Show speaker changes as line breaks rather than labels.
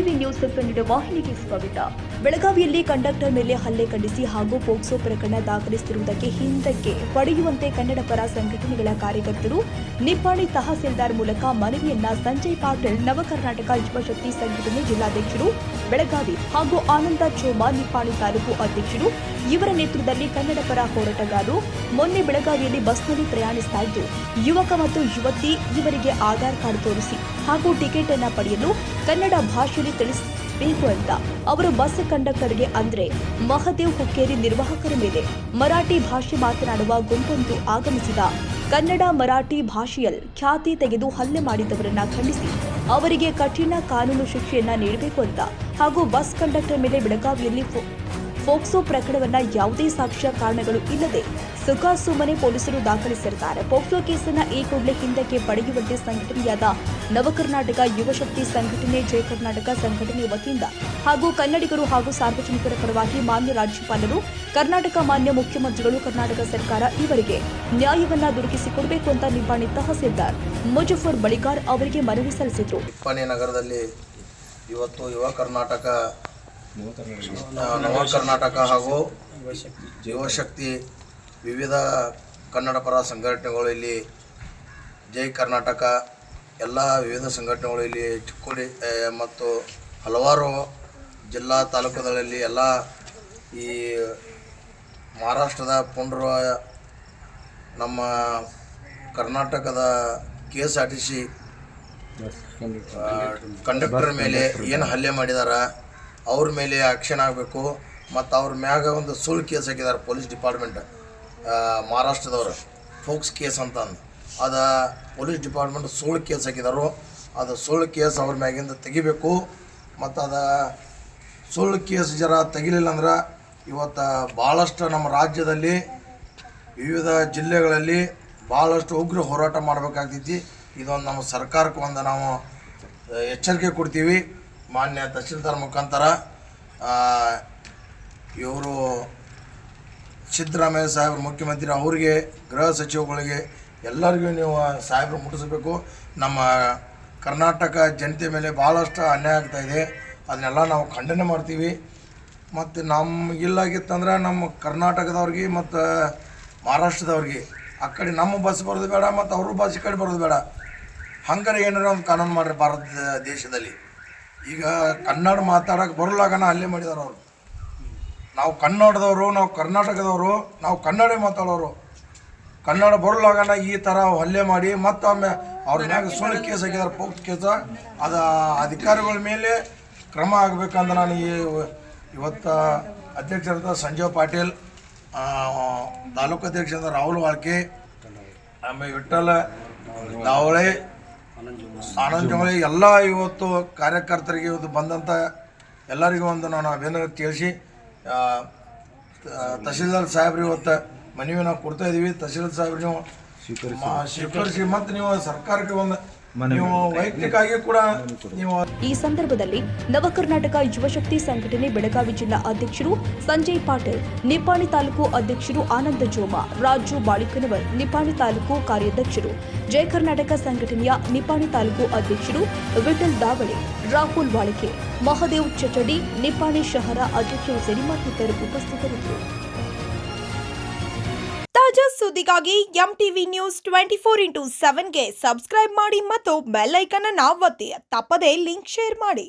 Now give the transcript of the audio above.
MTV news Kannada ವಾಹಿನಿಗೆ ಸ್ವಾಗತ. ಬೆಳಗಾವಿಯಲ್ಲಿ ಕಂಡಕ್ಟರ್ ಮೇಲೆ ಹಲ್ಲೆ ಖಂಡಿಸಿ ಹಾಗೂ ಪೋಕ್ಸೋ ಪ್ರಕರಣ ದಾಖಲಿಸಿರುವುದಕ್ಕೆ ಹಿಂದಕ್ಕೆ ಪಡೆಯುವಂತೆ ಕನ್ನಡ ಪರ ಸಂಘಟನೆಗಳ ಕಾರ್ಯಕರ್ತರು ನಿಪ್ಪಾಣಿ ತಹಸೀಲ್ದಾರ್ ಮೂಲಕ ಮನವಿಯನ್ನ ಸಂಜಯ್ ಪಾಟೀಲ್ ನವಕರ್ನಾಟಕ ಯುವಶಕ್ತಿ ಸಂಘಟನೆ ಜಿಲ್ಲಾಧ್ಯಕ್ಷರು ಬೆಳಗಾವಿ ಹಾಗೂ ಆನಂದ ಚೋಮಾ ನಿಪ್ಪಾಣಿ ತಾಲೂಕು ಅಧ್ಯಕ್ಷರು ಇವರ ನೇತೃತ್ವದಲ್ಲಿ ಕನ್ನಡ ಪರ ಹೋರಾಟಗಾರರು ಮೊನ್ನೆ ಬೆಳಗಾವಿಯಲ್ಲಿ ಬಸ್ನಲ್ಲಿ ಪ್ರಯಾಣಿಸ್ತಾ ಇದ್ದು ಯುವಕ ಮತ್ತು ಯುವತಿ ಇವರಿಗೆ ಆಧಾರ್ ಕಾರ್ಡ್ ತೋರಿಸಿ ಹಾಗೂ ಟಿಕೆಟ್ ಅನ್ನು ಪಡೆಯಲು ಕನ್ನಡ ಭಾಷೆಯಲ್ಲಿ ತಿಳಿಸಬೇಕು ಅಂತ ಅವರು ಬಸ್ ಕಂಡಕ್ಟರ್ಗೆ ಅಂದ್ರೆ ಮಹದೇವ್ ಹುಕ್ಕೇರಿ ನಿರ್ವಾಹಕರ ಮೇಲೆ ಮರಾಠಿ ಭಾಷೆ ಮಾತನಾಡುವ ಗುಂಪೊಂದು ಆಗಮಿಸಿದ ಕನ್ನಡ ಮರಾಠಿ ಭಾಷೆಯಲ್ಲಿ ಖ್ಯಾತಿ ತೆಗೆದು ಹಲ್ಲೆ ಮಾಡಿದವರನ್ನ ಖಂಡಿಸಿ ಅವರಿಗೆ ಕಠಿಣ ಕಾನೂನು ಶಿಕ್ಷೆಯನ್ನ ನೀಡಬೇಕು ಅಂತ ಹಾಗೂ ಬಸ್ ಕಂಡಕ್ಟರ್ ಮೇಲೆ ಬೆಳಗಾವಿಯಲ್ಲಿ ಪೋಕ್ಸೋ ಪ್ರಕರಣವನ್ನ ಯಾವುದೇ ಸಾಕ್ಷ್ಯ ಕಾರಣಗಳು ಇಲ್ಲದೆ ಸುಖಾಸುಮ್ಮನೆ ಪೊಲೀಸರು ದಾಖಲಿಸಿರುತ್ತಾರೆ. ಪೋಕ್ಸೋ ಕೇಸನ್ನ ಈ ಕೂಡಲೇ ಹಿಂದಕ್ಕೆ ಪಡೆಯುವಂತೆ ಸಂಘಟನೆಯಾದ ನವಕರ್ನಾಟಕ ಯುವಶಕ್ತಿ ಸಂಘಟನೆ ಜಯ ಕರ್ನಾಟಕ ಸಂಘಟನೆ ವತಿಯಿಂದ ಹಾಗೂ ಕನ್ನಡಿಗರು ಹಾಗೂ ಸಾರ್ವಜನಿಕರ ಪರವಾಗಿ ಮಾನ್ಯ ರಾಜ್ಯಪಾಲರು, ಕರ್ನಾಟಕ ಮಾನ್ಯ ಮುಖ್ಯಮಂತ್ರಿಗಳು, ಕರ್ನಾಟಕ ಸರ್ಕಾರ ಇವರಿಗೆ ನ್ಯಾಯವನ್ನ ದೊರಕಿಸಿಕೊಡಬೇಕು ಅಂತ ನಿಪ್ಪಾಣಿ ತಹಸೀಲ್ದಾರ್ ಮುಜಫರ್ ಬಳಿಗಾರ್ ಅವರಿಗೆ ಮನವಿ ಸಲ್ಲಿಸಿದರು.
ನಿಪ್ಪಾಣಿ ನಗರದಲ್ಲಿ ಇವತ್ತು ಯುವ ಕರ್ನಾಟಕ, ನವ ಕರ್ನಾಟಕ ಹಾಗೂ ಯುವಶಕ್ತಿ ವಿವಿಧ ಕನ್ನಡ ಪರ ಸಂಘಟನೆಗಳು ಇಲ್ಲಿ ಜೈ ಕರ್ನಾಟಕ ಎಲ್ಲ ವಿವಿಧ ಸಂಘಟನೆಗಳು ಇಲ್ಲಿ ಚಿಕ್ಕೋಡಿ ಮತ್ತು ಹಲವಾರು ಜಿಲ್ಲಾ ತಾಲೂಕುಗಳಲ್ಲಿ ಎಲ್ಲ ಈ ಮಹಾರಾಷ್ಟ್ರದ ಪುಂಡ್ರ ನಮ್ಮ ಕರ್ನಾಟಕದ KSRTC ಕಂಡಕ್ಟರ್ ಮೇಲೆ ಏನು ಹಲ್ಲೆ ಮಾಡಿದಾರ ಅವ್ರ ಮೇಲೆ ಆ್ಯಕ್ಷನ್ ಆಗಬೇಕು ಮತ್ತು ಅವ್ರ ಮ್ಯಾಗ ಒಂದು ಸುಳ್ಳು ಕೇಸ್ ಹಾಕಿದ್ದಾರೆ ಪೊಲೀಸ್ ಡಿಪಾರ್ಟ್ಮೆಂಟ್ ಮಹಾರಾಷ್ಟ್ರದವ್ರು ಫೋಕ್ಸ್ ಕೇಸ್ ಅಂತ ಅದು ಪೊಲೀಸ್ ಡಿಪಾರ್ಟ್ಮೆಂಟ್ ಸುಳ್ಳು ಕೇಸ್ ಹಾಕಿದಾರೋ ಅದು ಸುಳ್ಳು ಕೇಸ್ ಅವ್ರ ಮ್ಯಾಗಿಂದ ತೆಗಿಬೇಕು. ಮತ್ತು ಅದು ಸುಳ್ಳು ಕೇಸ್ ಜರ ತೆಗಿಲಿಲ್ಲ ಅಂದ್ರೆ ಇವತ್ತು ಭಾಳಷ್ಟು ನಮ್ಮ ರಾಜ್ಯದಲ್ಲಿ ವಿವಿಧ ಜಿಲ್ಲೆಗಳಲ್ಲಿ ಭಾಳಷ್ಟು ಉಗ್ರ ಹೋರಾಟ ಮಾಡಬೇಕಾಗ್ತೈತಿ. ಇದೊಂದು ನಮ್ಮ ಸರ್ಕಾರಕ್ಕೆ ಒಂದು ನಾವು ಎಚ್ಚರಿಕೆ ಕೊಡ್ತೀವಿ. ಮಾನ್ಯ ತಹಸೀಲ್ದಾರ್ ಮುಖಾಂತರ ಇವರು ಸಿದ್ದರಾಮಯ್ಯ ಸಾಹೇಬ್ರು ಮುಖ್ಯಮಂತ್ರಿ ಅವರಿಗೆ, ಗೃಹ ಸಚಿವಗಳಿಗೆ ಎಲ್ಲರಿಗೂ ನೀವು ಸಾಹೇಬರು ಮುಟ್ಟಿಸಬೇಕು. ನಮ್ಮ ಕರ್ನಾಟಕ ಜನತೆ ಮೇಲೆ ಭಾಳಷ್ಟು ಅನ್ಯಾಯ ಆಗ್ತಾಯಿದೆ, ಅದನ್ನೆಲ್ಲ ನಾವು ಖಂಡನೆ ಮಾಡ್ತೀವಿ. ಮತ್ತು ನಮಗಿಲ್ಲಾಗಿತ್ತಂದ್ರೆ ನಮ್ಮ ಕರ್ನಾಟಕದವ್ರಿಗೆ ಮತ್ತು ಮಹಾರಾಷ್ಟ್ರದವ್ರಿಗೆ ಆ ಕಡೆ ನಮ್ಮ ಬಸ್ ಬರೋದು ಬೇಡ ಮತ್ತು ಅವ್ರ ಬಸ್ ಈ ಕಡೆ ಬರೋದು ಬೇಡ. ಹಂಗಾರೆ ಏನಾರ ಒಂದು ಕಾನೂನು ಮಾಡಿರಿ ಭಾರತ ದೇಶದಲ್ಲಿ. ಈಗ ಕನ್ನಡ ಮಾತಾಡೋಕೆ ಬರಲಾಗನ ಹಲ್ಲೆ ಮಾಡಿದಾರೆ ಅವರು. ನಾವು ಕನ್ನಡದವರು, ನಾವು ಕರ್ನಾಟಕದವರು, ನಾವು ಕನ್ನಡ ಮಾತಾಡೋರು. ಕನ್ನಡ ಬರಲಾಗನ ಈ ಥರ ಹಲ್ಲೆ ಮಾಡಿ ಮತ್ತೊಮ್ಮೆ ಅವ್ರ ಮ್ಯಾಗ ಸುಳ್ಳು ಕೇಸ್ ಹಾಕಿದಾರೆ, ಪೋಕ್ಸ್ ಕೇಸ. ಅದು ಅಧಿಕಾರಿಗಳ ಮೇಲೆ ಕ್ರಮ ಆಗಬೇಕಂದ್ರೆ ನಾನು ಇವತ್ತು ಅಧ್ಯಕ್ಷರಾದ ಸಂಜಯ್ ಪಾಟೀಲ್, ತಾಲೂಕು ಅಧ್ಯಕ್ಷರಾದ ರಾಹುಲ್ ವಾಳ್ಕೆ, ಆಮೇಲೆ ವಿಠ್ಠಲ ದಾವಳೆ, ಆನಂದ್ ಜೋಳೆ ಎಲ್ಲ ಇವತ್ತು ಕಾರ್ಯಕರ್ತರಿಗೆ ಇವತ್ತು ಬಂದಂಥ ಎಲ್ಲರಿಗೂ ಒಂದು ನಾನು ಅಭಿನಂದನೆ ತಿಳಿಸಿ ತಹಸೀಲ್ದಾರ್ ಸಾಹೇಬ್ರಿಗೆ ಇವತ್ತು ಮನವಿ ನಾವು ಕೊಡ್ತಾ ಇದ್ದೀವಿ. ತಹಸೀಲ್ದಾರ್ ಸಾಹೇಬ್ರು ನೀವು ಸ್ವೀಕರಿಸಿ ಮತ್ತು ನೀವು ಸರ್ಕಾರಕ್ಕೆ ಒಂದು ನೀವು ವೈಯಕ್ತಿಕವಾಗಿ ಕೂಡ ನೀವು.
ಈ ಸಂದರ್ಭದಲ್ಲಿ ನವಕರ್ನಾಟಕ ಯುವಶಕ್ತಿ ಸಂಘಟನೆ ಬೆಳಗಾವಿ ಜಿಲ್ಲಾ ಅಧ್ಯಕ್ಷರು ಸಂಜಯ್ ಪಾಟೀಲ್, ನಿಪ್ಪಾಣಿ ತಾಲೂಕು ಅಧ್ಯಕ್ಷರು ಆನಂದ ಜೋಮಾ, ರಾಜು ಬಾಳಿಕನವರ್, ನಿಪ್ಪಾಣಿ ತಾಲೂಕು ಕಾರ್ಯಾಧ್ಯಕ್ಷರು, ಜಯ ಕರ್ನಾಟಕ ಸಂಘಟನೆಯ ನಿಪ್ಪಾಣಿ ತಾಲೂಕು ಅಧ್ಯಕ್ಷರು ವಿಠಲ್ ದಾವಳೆ, ರಾಹುಲ್ ವಾಳಿಕೆ, ಮಹದೇವ್ ಚಚಡಿ, ನಿಪ್ಪಾಣಿ ಶಹರ ಅಧ್ಯಕ್ಷರು ಸೇರಿ ಮತ್ತಿತರರು ಉಪಸ್ಥಿತರಿದ್ದರು. ತಾಜಾ ಸುದ್ದಿಗಾಗಿ ಎಂಟಿವಿ ನ್ಯೂಸ್ 24x7ಗೆ ಸಬ್ಸ್ಕ್ರೈಬ್ ಮಾಡಿ ಮತ್ತು ಬೆಲ್ ಐಕಾನ್ ಅನ್ನು ಒತ್ತಿ. ತಪ್ಪದೇ ಲಿಂಕ್ ಶೇರ್ ಮಾಡಿ.